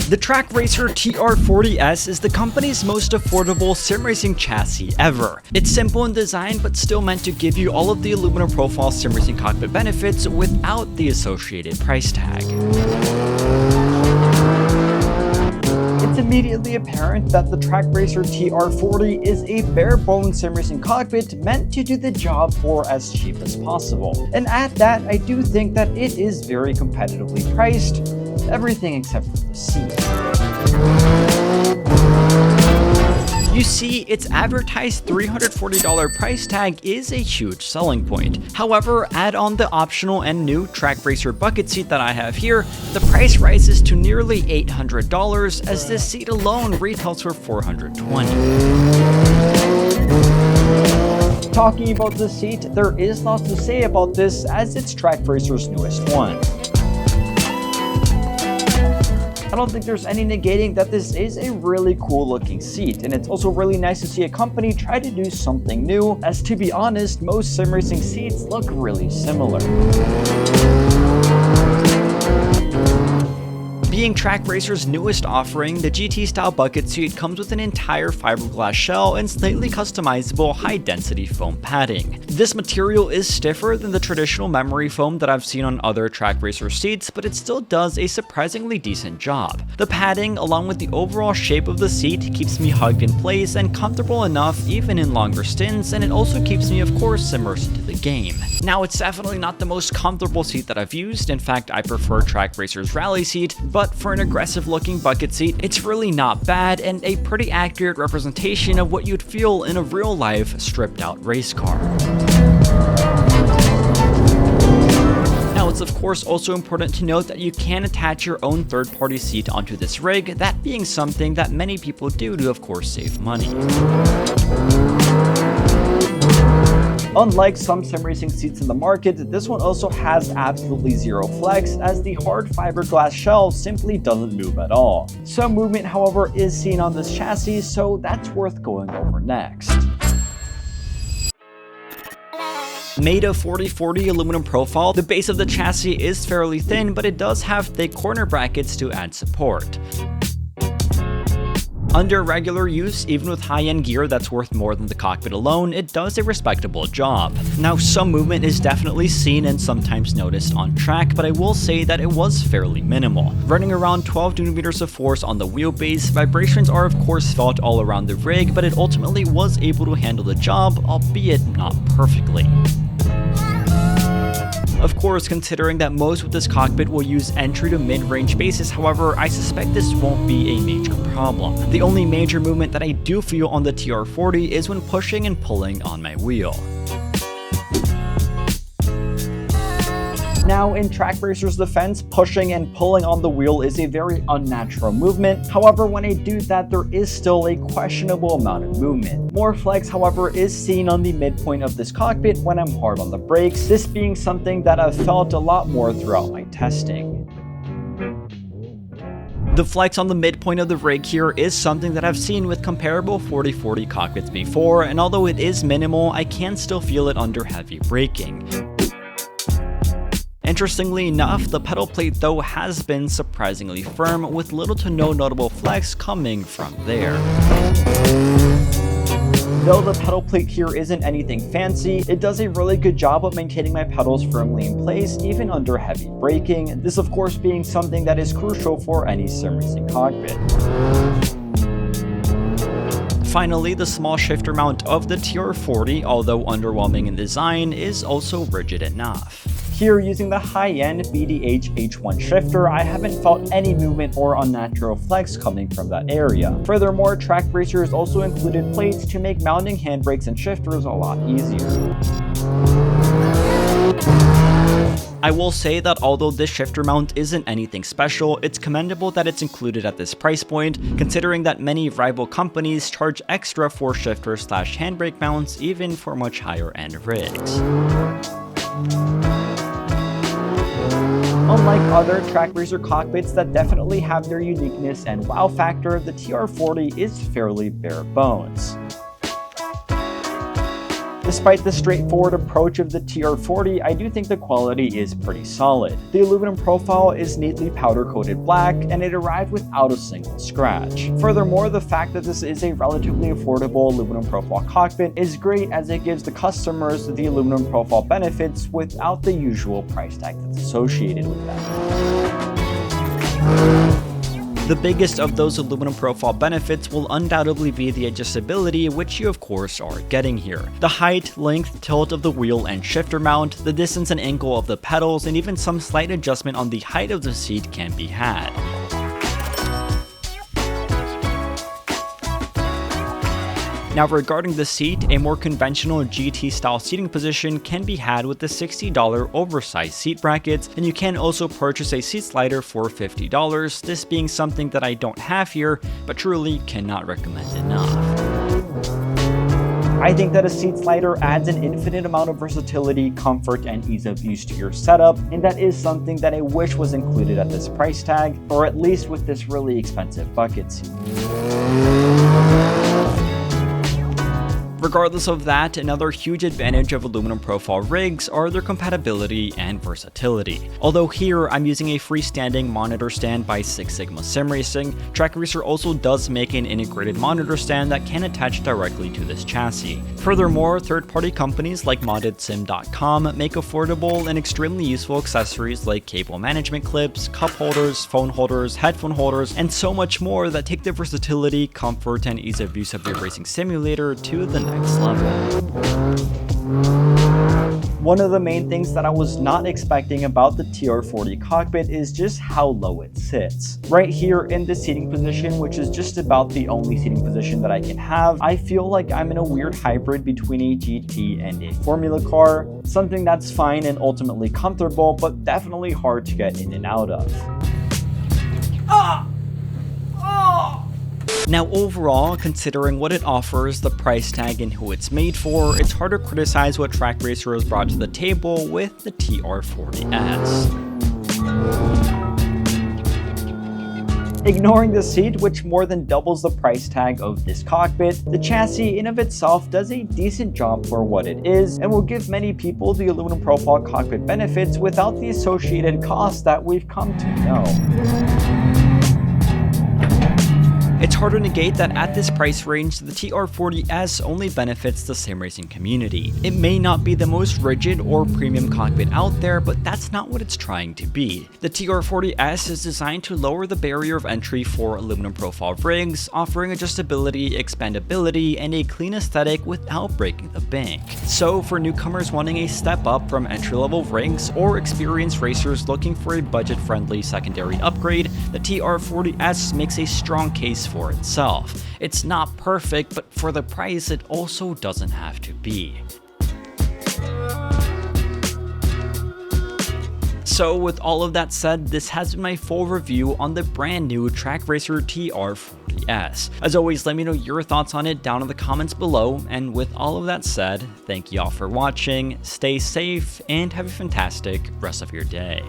The Trak Racer TR40S is the company's most affordable sim racing chassis ever. It's simple in design but still meant to give you all of the aluminum profile sim racing cockpit benefits without the associated price tag. It's immediately apparent that the Trak Racer TR40 is a bare-bones sim racing cockpit meant to do the job for as cheap as possible. And at that, I do think that it is very competitively priced. Everything except for the seat. You see, its advertised $340 price tag is a huge selling point. However, add on the optional and new Trak Racer bucket seat that I have here, the price rises to nearly $800 as this seat alone retails for $420. Talking about the seat, there is lots to say about this as it's Trak Racer's newest one. I don't think there's any negating that this is a really cool looking seat, and it's also really nice to see a company try to do something new, as to be honest, most sim racing seats look really similar. Being Trak Racer's newest offering, the GT style bucket seat comes with an entire fiberglass shell and slightly customizable high-density foam padding. This material is stiffer than the traditional memory foam that I've seen on other Trak Racer seats, but it still does a surprisingly decent job. The padding, along with the overall shape of the seat, keeps me hugged in place and comfortable enough even in longer stints, and it also keeps me, of course, immersed into the game. Now, it's definitely not the most comfortable seat that I've used. In fact, I prefer Trak Racer's rally seat, but for an aggressive looking bucket seat, it's really not bad and a pretty accurate representation of what you'd feel in a real life stripped out race car. Now, it's of course also important to note that you can attach your own third-party seat onto this rig, that being something that many people do to of course save money. Unlike some sim racing seats in the market, this one also has absolutely zero flex, as the hard fiberglass shell simply doesn't move at all. Some movement, however, is seen on this chassis, so that's worth going over next. Made of 40/40 aluminum profile, the base of the chassis is fairly thin, but it does have thick corner brackets to add support. Under regular use, even with high-end gear that's worth more than the cockpit alone, it does a respectable job. Now, some movement is definitely seen and sometimes noticed on track, but I will say that it was fairly minimal. Running around 12 Nm of force on the wheelbase, vibrations are of course felt all around the rig, but it ultimately was able to handle the job, albeit not perfectly. Of course, considering that most of this cockpit will use entry to mid-range bases, however, I suspect this won't be a major problem. The only major movement that I do feel on the TR40 is when pushing and pulling on my wheel. Now, in Trak Racer's defense, pushing and pulling on the wheel is a very unnatural movement. However, when I do that, there is still a questionable amount of movement. More flex, however, is seen on the midpoint of this cockpit when I'm hard on the brakes, this being something that I've felt a lot more throughout my testing. The flex on the midpoint of the rig here is something that I've seen with comparable 40/40 cockpits before, and although it is minimal, I can still feel it under heavy braking. Interestingly enough, the pedal plate though has been surprisingly firm, with little to no notable flex coming from there. Though the pedal plate here isn't anything fancy, it does a really good job of maintaining my pedals firmly in place even under heavy braking, this of course being something that is crucial for any sim racing cockpit. Finally, the small shifter mount of the TR40, although underwhelming in design, is also rigid enough. Here, using the high-end BDH H1 shifter, I haven't felt any movement or unnatural flex coming from that area. Furthermore, Trak Racer has also included plates to make mounting handbrakes and shifters a lot easier. I will say that although this shifter mount isn't anything special, it's commendable that it's included at this price point, considering that many rival companies charge extra for shifter/handbrake mounts even for much higher end rigs. Unlike other Trak Racer cockpits that definitely have their uniqueness and wow factor, the TR40 is fairly bare bones. Despite the straightforward approach of the TR40, I do think the quality is pretty solid. The aluminum profile is neatly powder-coated black, and it arrived without a single scratch. Furthermore, the fact that this is a relatively affordable aluminum profile cockpit is great, as it gives the customers the aluminum profile benefits without the usual price tag that's associated with them. The biggest of those aluminum profile benefits will undoubtedly be the adjustability, which you of course are getting here. The height, length, tilt of the wheel and shifter mount, the distance and angle of the pedals, and even some slight adjustment on the height of the seat can be had. Now, regarding the seat, a more conventional GT style seating position can be had with the $60 oversized seat brackets, and you can also purchase a seat slider for $50, this being something that I don't have here, but truly cannot recommend enough. I think that a seat slider adds an infinite amount of versatility, comfort, and ease of use to your setup, and that is something that I wish was included at this price tag, or at least with this really expensive bucket seat. Regardless of that, another huge advantage of aluminum profile rigs are their compatibility and versatility. Although here I'm using a freestanding monitor stand by Six Sigma Sim Racing, Trak Racer also does make an integrated monitor stand that can attach directly to this chassis. Furthermore, third-party companies like ModdedSim.com make affordable and extremely useful accessories like cable management clips, cup holders, phone holders, headphone holders, and so much more that take the versatility, comfort, and ease of use of your racing simulator to the next level. One of the main things that I was not expecting about the TR40 cockpit is just how low it sits. Right here in the seating position, which is just about the only seating position that I can have, I feel like I'm in a weird hybrid between a GT and a Formula car, something that's fine and ultimately comfortable, but definitely hard to get in and out of. Now overall, considering what it offers, the price tag, and who it's made for, it's hard to criticize what Trak Racer has brought to the table with the TR40S. Ignoring the seat, which more than doubles the price tag of this cockpit, the chassis in of itself does a decent job for what it is, and will give many people the aluminum profile cockpit benefits without the associated costs that we've come to know. It's hard to negate that at this price range, the TR40S only benefits the sim racing community. It may not be the most rigid or premium cockpit out there, but that's not what it's trying to be. The TR40S is designed to lower the barrier of entry for aluminum profile rigs, offering adjustability, expandability, and a clean aesthetic without breaking the bank. So for newcomers wanting a step up from entry-level rigs, or experienced racers looking for a budget-friendly secondary upgrade, the TR40S makes a strong case for itself. It's not perfect, but for the price, it also doesn't have to be. So with all of that said, this has been my full review on the brand new Trak Racer TR40S. As always, let me know your thoughts on it down in the comments below, and with all of that said, thank you all for watching, stay safe, and have a fantastic rest of your day.